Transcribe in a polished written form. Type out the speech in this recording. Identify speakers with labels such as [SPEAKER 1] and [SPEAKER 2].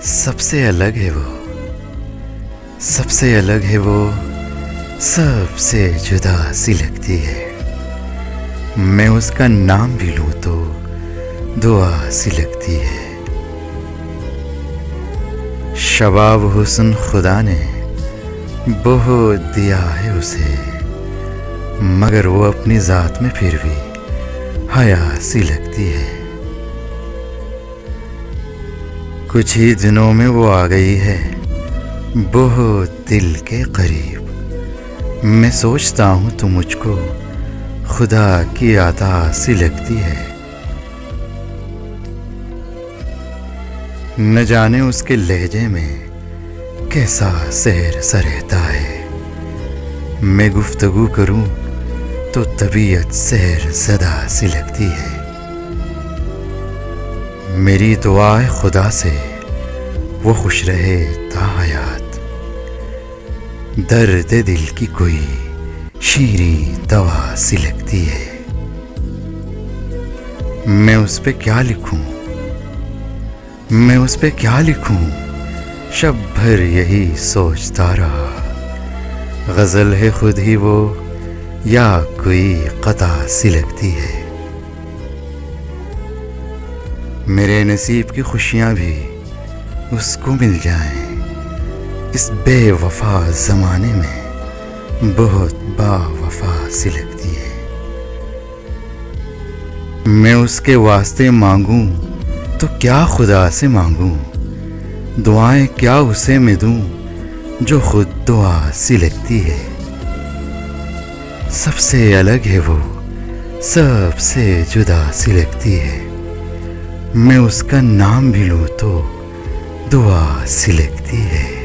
[SPEAKER 1] سب سے الگ ہے وہ، سب سے الگ ہے وہ، سب سے جدا سی لگتی ہے۔ میں اس کا نام بھی لوں تو دعا سی لگتی ہے۔ شباب حسن خدا نے بہت دیا ہے اسے، مگر وہ اپنی ذات میں پھر بھی حیا سی لگتی ہے۔ کچھ ہی دنوں میں وہ آ گئی ہے بہت دل کے قریب۔ میں سوچتا ہوں تو مجھ کو خدا کی عطا سی لگتی ہے۔ نہ جانے اس کے لہجے میں کیسا سحر سا رہتا ہے۔ میں گفتگو کروں تو طبیعت سحر زدہ سی لگتی ہے۔ میری دعا ہے خدا سے وہ خوش رہے تا حیات، درد دل کی کوئی شیریں دوا سی لگتی ہے۔ میں اس پہ کیا لکھوں، میں اس پہ کیا لکھوں، شب بھر یہی سوچتا رہا۔ غزل ہے خود ہی وہ یا کوئی قطع سی لگتی ہے۔ میرے نصیب کی خوشیاں بھی اس کو مل جائیں، اس بے وفا زمانے میں بہت با وفا سی لگتی ہے۔ میں اس کے واسطے مانگوں تو کیا خدا سے مانگوں، دعائیں کیا اسے میں دوں جو خود دعا سی لگتی ہے۔ سب سے الگ ہے وہ، سب سے جدا سی لگتی ہے۔ میں اس کا نام بھی لوں تو دعا سی لگتی ہے۔